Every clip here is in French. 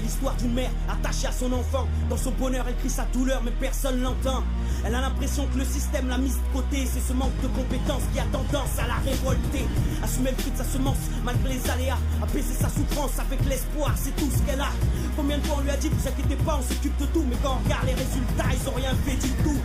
l'histoire d'une mère attachée à son enfant. Dans son bonheur, elle crie sa douleur, mais personne l'entend. Elle a l'impression que le système l'a mise de côté. C'est ce manque de compétences qui a tendance à la révolter. Assumer le prix de sa semence, malgré les aléas. Apaiser sa souffrance avec l'espoir, c'est tout ce qu'elle a. Combien de fois on lui a dit, vous inquiétez pas, on s'occupe de tout. Mais quand on regarde les résultats, ils ont rien fait du tout.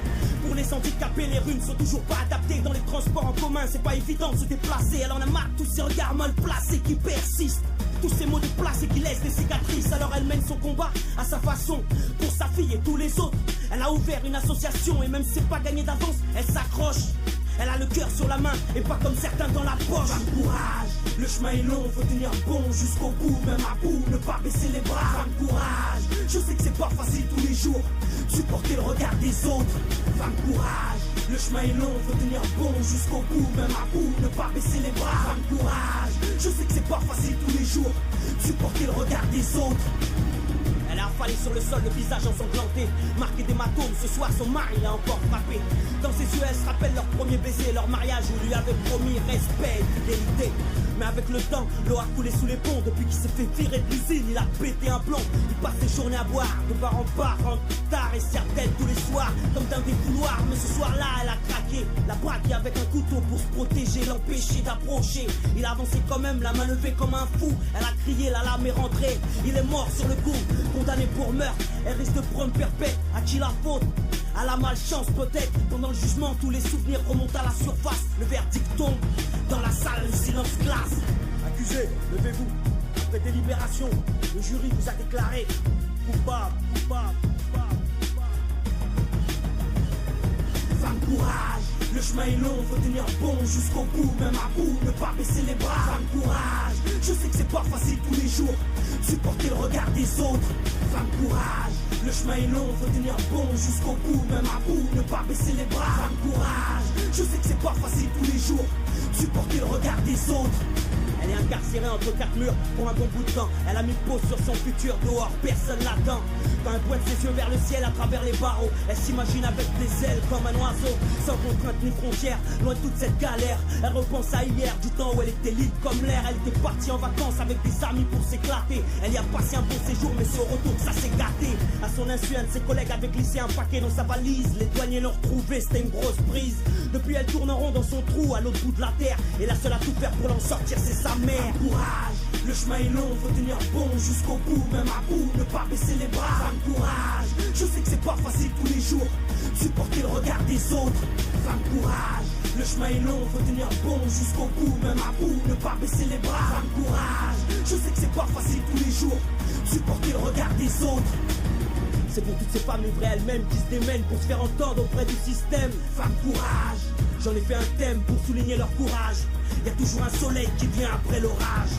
Pour les handicapés, les rues ne sont toujours pas adaptées. Dans les transports en commun, c'est pas évident de se déplacer. Elle en a marre de tous ces regards mal placés qui persistent. Tous ces mots déplacés qui laissent des cicatrices. Alors elle mène son combat à sa façon, pour sa fille et tous les autres. Elle a ouvert une association et même si c'est pas gagné d'avance, elle s'accroche. Elle a le cœur sur la main et pas comme certains dans la poche. Femme courage, le chemin est long, faut tenir bon jusqu'au bout. Même à bout, ne pas baisser les bras. Femme courage, je sais que c'est pas facile tous les jours, supporter le regard des autres. Femme courage, le chemin est long, faut tenir bon jusqu'au bout. Même à bout, ne pas baisser les bras. Femme courage, je sais que c'est pas facile tous les jours, supporter le regard des autres. Elle a affalé sur le sol, le visage ensanglanté, marqué d'hématomes. Ce soir, son mari l'a encore frappé. Dans ses yeux, elle se rappelle leur premier baiser, leur mariage où lui avait promis respect et fidélité. Mais avec le temps, l'eau a coulé sous les ponts. Depuis qu'il s'est fait virer de l'usine, il a pété un plomb. Il passe ses journées à boire, de bar en bar, rentre tard et serre-tête tous les soirs, comme dans des couloirs. Mais ce soir-là, elle a craqué, la braqué avec un couteau pour se protéger, l'empêcher d'approcher. Il a avancé quand même, la main levée comme un fou. Elle a crié, la lame est rentrée, il est mort sur le coup. Condamné pour meurtre, elle risque de prendre perpète. À qui la faute? À la malchance peut-être. Pendant le jugement, tous les souvenirs remontent à la surface. Le verdict tombe, dans la salle, le silence glace. Accusé, levez-vous. Après délibération, le jury vous a déclaré coupable, coupable, coupable, coupable. Femme courage, le chemin est long, faut tenir bon jusqu'au bout. Même à bout, ne pas baisser les bras. Femme courage, je sais que c'est pas facile tous les jours, supporter le regard des autres. Femme courage, le chemin est long, faut tenir bon jusqu'au bout. Même à bout, ne pas baisser les bras. Femme courage, je sais que c'est pas facile tous les jours, supporter le regard des autres. Elle est incarcérée entre quatre murs pour un bon bout de temps. Elle a mis pause sur son futur, dehors personne l'attend. Quand elle pointe ses yeux vers le ciel à travers les barreaux, elle s'imagine avec des ailes comme un oiseau, sans contrainte ni frontière, loin de toute cette galère. Elle repense à hier, du temps où elle était libre comme l'air. Elle était partie en vacances avec des amis pour s'éclater. Elle y a passé un bon séjour, mais c'est au retour que ça s'est gâté. À son insu, un de ses collègues avait glissé un paquet dans sa valise. Les douaniers l'ont retrouvé, c'était une grosse prise. Depuis elle tourne en rond dans son trou à l'autre bout de la terre, et la seule à tout faire pour l'en sortir c'est sa mère. Courage, le chemin est long, faut tenir bon jusqu'au bout. Même à bout, ne pas baisser les bras. Femme courage, je sais que c'est pas facile tous les jours, supporter le regard des autres. Femme courage, le chemin est long, faut tenir bon jusqu'au bout. Même à bout, ne pas baisser les bras. Femme courage, je sais que c'est pas facile tous les jours, supporter le regard des autres. C'est pour toutes ces femmes livrées elles-mêmes qui se démènent pour se faire entendre auprès du système. Femme courage, j'en ai fait un thème pour souligner leur courage. Y a toujours un soleil qui vient après l'orage.